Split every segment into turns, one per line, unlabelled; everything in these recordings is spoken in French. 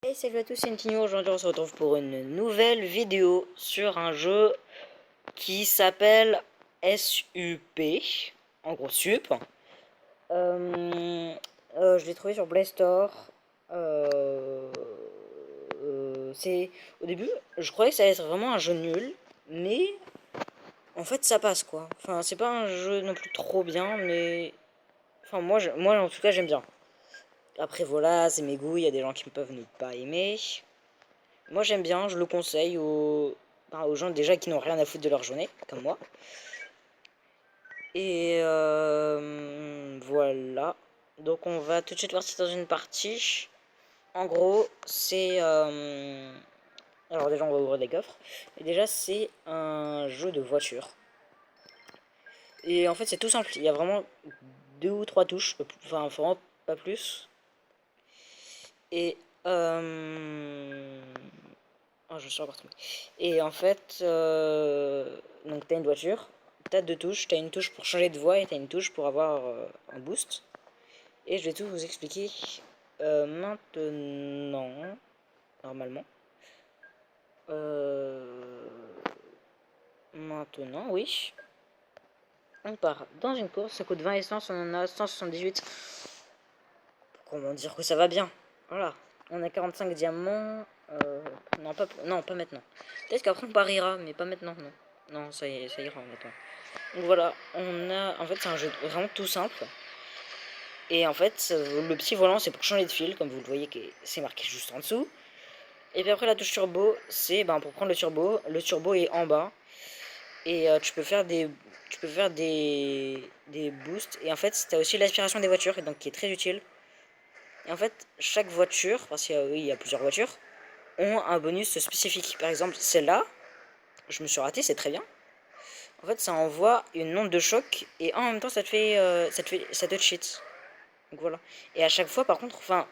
Hey, salut à tous, c'est Ntinho. Aujourd'hui on se retrouve pour une nouvelle vidéo sur un jeu qui s'appelle SUP, en gros SUP. Je l'ai trouvé sur Play Store. Euh, c'est Au début, je croyais que ça allait être vraiment un jeu nul, mais en fait ça passe quoi. Enfin, c'est pas un jeu non plus trop bien, mais enfin moi en tout cas j'aime bien. Après voilà, c'est mes goûts, il y a des gens qui peuvent ne pas aimer. Moi j'aime bien, je le conseille aux gens déjà qui n'ont rien à foutre de leur journée, comme moi. Et voilà. Donc on va tout de suite partir dans une partie. En gros, c'est... alors déjà on va ouvrir des coffres. Et déjà c'est un jeu de voiture. Et en fait c'est tout simple, il y a vraiment deux ou trois touches, enfin vraiment pas plus. Et... Oh, je suis partout. Et en fait, donc t'as une voiture, t'as deux touches, t'as une touche pour changer de voie et t'as une touche pour avoir un boost. Et je vais tout vous expliquer maintenant, normalement. Euh, Maintenant, oui. On part dans une course, ça coûte 20 essence, on en a 178. Comment dire que ça va bien? Voilà. On a 45 diamants. Non, pas maintenant. Peut-être qu'après on pariera, mais pas maintenant, non. Non, ça ira maintenant. Donc voilà, en fait, c'est un jeu vraiment tout simple. Et en fait, le petit volant, c'est pour changer de fil, comme vous le voyez, c'est marqué juste en dessous. Et puis après, la touche turbo, c'est ben, pour prendre le turbo. Le turbo est en bas. Et tu peux faire des boosts. Et en fait, tu as aussi l'aspiration des voitures, et donc qui est très utile. Et en fait, chaque voiture, parce qu'il y a, oui, il y a plusieurs voitures, ont un bonus spécifique. Par exemple, celle-là, je me suis raté, c'est très bien. En fait, ça envoie une onde de choc et en même temps, ça te cheat. Donc voilà. Et à chaque fois, par contre, enfin,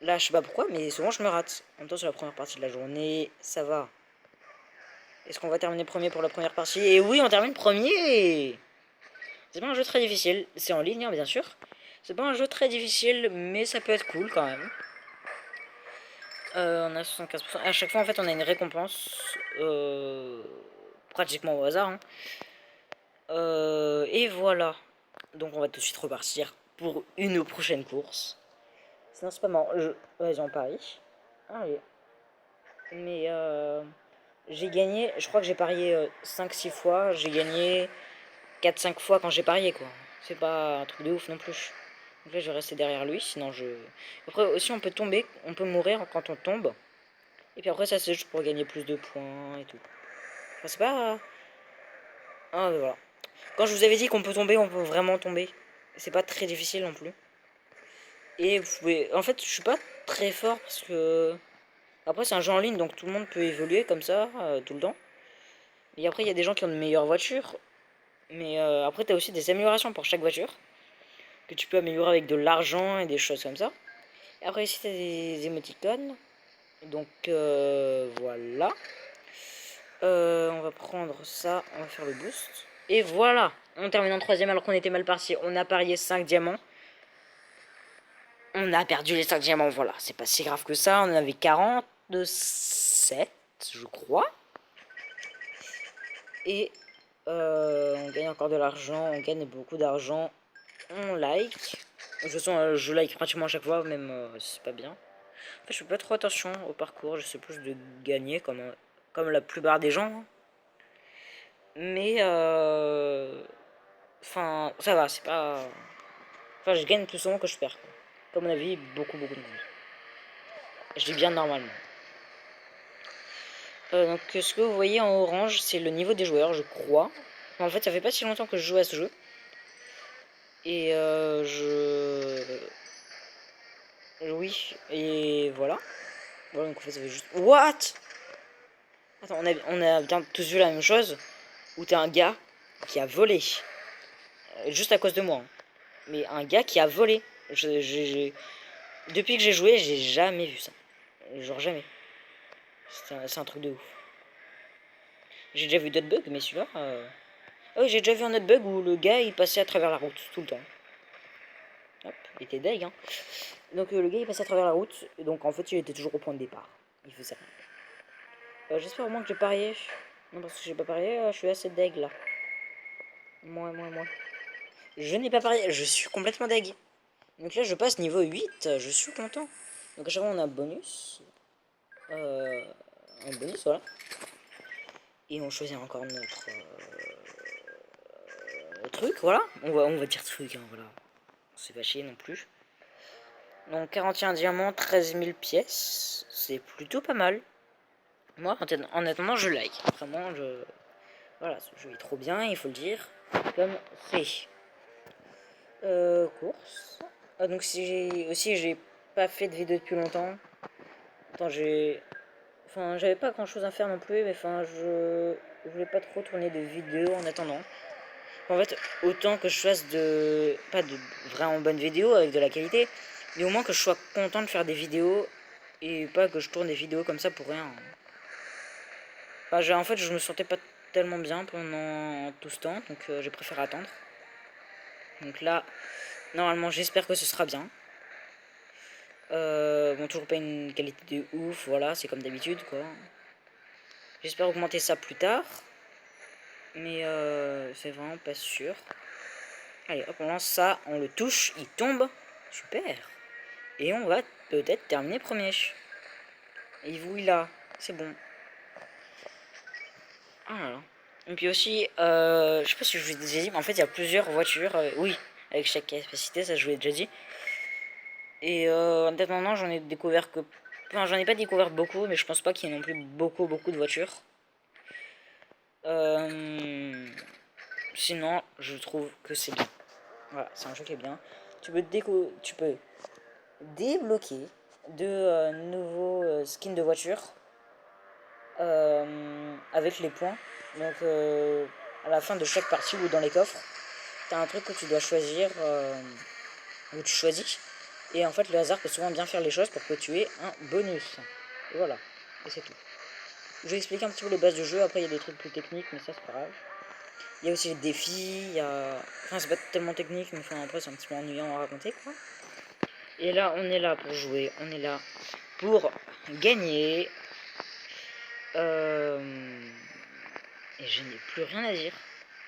là, je sais pas pourquoi, mais souvent je me rate. En même temps, c'est la première partie de la journée, ça va. Est-ce qu'on va terminer premier pour la première partie? Et oui, on termine premier. C'est pas un jeu très difficile. C'est en ligne, hein, bien sûr. C'est pas un jeu très difficile, mais ça peut être cool quand même. On a 75%. À chaque fois, en fait, on a une récompense. Pratiquement au hasard, hein. Et voilà. Donc, on va tout de suite repartir pour une prochaine course. Sinon, c'est pas marrant. Vas-y, on parie. Allez. Mais j'ai gagné. Je crois que j'ai parié 5-6 fois. J'ai gagné 4-5 fois quand j'ai parié, quoi. C'est pas un truc de ouf non plus. Donc là, je vais rester derrière lui. Sinon, je. Après, aussi, on peut tomber. On peut mourir quand on tombe. Et puis après, ça, c'est juste pour gagner plus de points et tout. Enfin, c'est pas. Ah, mais voilà. Quand je vous avais dit qu'on peut tomber, on peut vraiment tomber. C'est pas très difficile non plus. Et vous pouvez. En fait, je suis pas très fort parce que. Après, c'est un jeu en ligne, donc tout le monde peut évoluer comme ça, tout le temps. Et après, il y a des gens qui ont de meilleures voitures. Mais après, tu as aussi des améliorations pour chaque voiture. Que tu peux améliorer avec de l'argent et des choses comme ça. Et après, ici, tu as des émoticônes. Donc, voilà. On va prendre ça, on va faire le boost. Et voilà, on termine en troisième alors qu'on était mal parti. On a parié 5 diamants. On a perdu les 5 diamants, voilà. C'est pas si grave que ça. On en avait 47, je crois. Et on gagne encore de l'argent. On gagne beaucoup d'argent. On like. De toute façon, je like pratiquement à chaque fois, même c'est pas bien. En fait, je fais pas trop attention au parcours. J'essaie plus de gagner comme la plupart des gens, hein. Mais enfin, ça va, c'est pas. Enfin, je gagne plus souvent que je perds, quoi. Comme mon avis, beaucoup, beaucoup de monde. Je dis bien normalement. Donc, ce que vous voyez en orange, c'est le niveau des joueurs, je crois. En fait, ça fait pas si longtemps que je joue à ce jeu. Et oui, et voilà. Voilà, donc en fait, ça fait juste. What? Attends, on a bien tous vu la même chose. Où t'es un gars qui a volé. Juste à cause de moi, hein. Mais un gars qui a volé. Depuis que j'ai joué, j'ai jamais vu ça. Genre jamais. C'est un truc de ouf. J'ai déjà vu d'autres bugs, mais celui-là. Ah oui, j'ai déjà vu un autre bug où le gars il passait à travers la route tout le temps. Hop, il était deg, hein. Donc le gars il passait à travers la route, et donc en fait il était toujours au point de départ. Il faisait rien. J'espère au moins que j'ai parié. Non, parce que j'ai pas parié, je suis assez deg là. Moi. Je n'ai pas parié, je suis complètement deg. Donc là je passe niveau 8, je suis content. Donc à chaque fois on a un bonus. Un bonus, voilà. Et on choisit encore notre truc, voilà. On va dire truc, hein, voilà. C'est pas chier non plus. Donc 41 diamants, 13 000 pièces. C'est plutôt pas mal. Moi, honnêtement, je like. Vraiment, voilà, ce jeu est trop bien, il faut le dire. Comme c'est. Course. Ah, donc si j'ai pas fait de vidéo depuis longtemps. Attends, Enfin, j'avais pas grand chose à faire non plus, mais enfin, je voulais pas trop tourner de vidéos en attendant. En fait, autant que je fasse pas de vraiment bonnes vidéos avec de la qualité, mais au moins que je sois content de faire des vidéos et pas que je tourne des vidéos comme ça pour rien. Enfin, en fait, je me sentais pas tellement bien pendant tout ce temps, donc j'ai préféré attendre. Donc là, normalement, j'espère que ce sera bien. Bon, toujours pas une qualité de ouf, voilà, c'est comme d'habitude, quoi. J'espère augmenter ça plus tard, mais c'est vraiment pas sûr. Allez, hop, on lance ça, on le touche, il tombe. Super. Et on va peut-être terminer premier. Et vous, il a. C'est bon. Ah là là. Et puis aussi, je sais pas si je vous ai déjà dit, mais en fait, il y a plusieurs voitures. Oui, avec chaque capacité, ça je vous l'ai déjà dit. Et en attendant, j'en ai découvert que. Enfin, j'en ai pas découvert beaucoup, mais je pense pas qu'il y ait non plus beaucoup de voitures. Sinon, je trouve que c'est bien. Voilà, c'est un jeu qui est bien. Tu peux débloquer de nouveaux skins de voitures avec les points. Donc à la fin de chaque partie ou dans les coffres, t'as un truc que tu dois choisir, où tu choisis. Et en fait le hasard peut souvent bien faire les choses pour que tu aies un bonus. Et voilà, et c'est tout. Je vais expliquer un petit peu les bases du jeu, après il y a des trucs plus techniques, mais ça c'est pas grave. Il y a aussi les défis, il y a... Enfin c'est pas tellement technique, mais enfin après c'est un petit peu ennuyant à raconter quoi. Et là on est là pour jouer, on est là pour gagner. Et je n'ai plus rien à dire.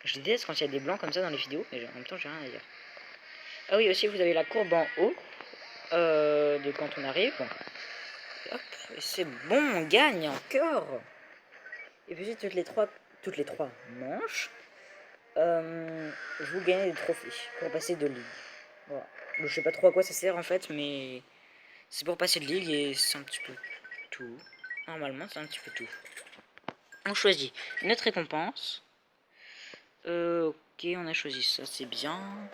Je déteste quand il y a des blancs comme ça dans les vidéos, mais en même temps j'ai rien à dire. Ah oui, aussi vous avez la courbe en haut de quand on arrive. Hop, et c'est bon, on gagne encore. Et puis toutes les trois manches, vous gagnez des trophées pour passer de ligue. Voilà. Je sais pas trop à quoi ça sert en fait, mais c'est pour passer de ligue et c'est un petit peu tout. Normalement, c'est un petit peu tout. On choisit notre récompense. Ok, on a choisi ça, c'est bien.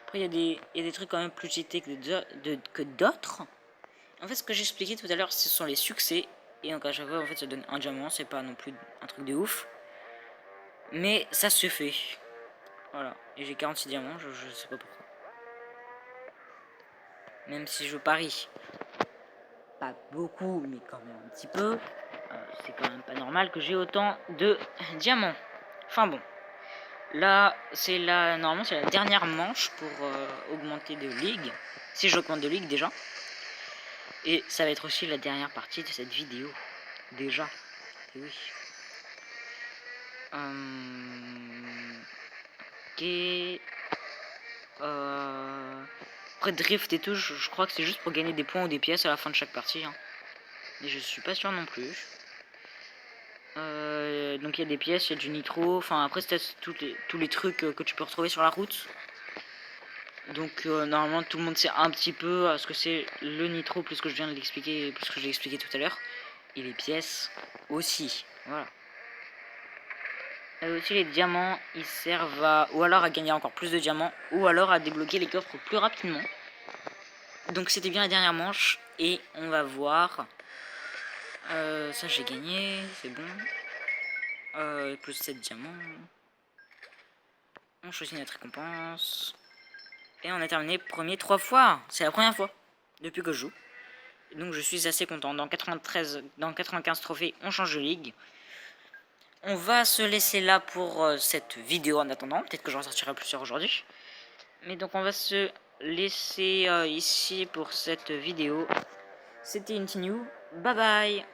Après, il y a des trucs quand même plus cités que d'autres. En fait, ce que j'expliquais tout à l'heure, ce sont les succès. Et donc à chaque fois, en fait, ça donne un diamant. C'est pas non plus un truc de ouf. Mais ça se fait. Voilà. Et j'ai 46 diamants, je sais pas pourquoi. Même si je parie. Pas beaucoup, mais quand même un petit peu. C'est quand même pas normal que j'ai autant de diamants. Enfin bon. Là, normalement, c'est la dernière manche pour augmenter de ligue. Si j'augmente de ligue déjà. Et ça va être aussi la dernière partie de cette vidéo. Déjà. Et oui. Ok. Après drift et tout, je crois que c'est juste pour gagner des points ou des pièces à la fin de chaque partie. Hein. Mais je suis pas sûr non plus. Donc il y a des pièces, il y a du nitro. Enfin après c'est tous les trucs que tu peux retrouver sur la route. Donc normalement tout le monde sait un petit peu ce que c'est le nitro, plus que je viens de l'expliquer, plus que j'ai expliqué tout à l'heure. Et les pièces aussi. Voilà. Aussi les diamants, ils servent ou alors à gagner encore plus de diamants, ou alors à débloquer les coffres plus rapidement. Donc c'était bien la dernière manche, et on va voir. Ça j'ai gagné, c'est bon. Plus 7 diamants. On choisit notre récompense. Et on a terminé premier 3 fois. C'est la première fois depuis que je joue. Donc je suis assez content. Dans 95 trophées, on change de ligue. On va se laisser là pour cette vidéo en attendant. Peut-être que j'en sortirai plusieurs aujourd'hui. Mais donc on va se laisser ici pour cette vidéo. C'était Intinu, bye bye.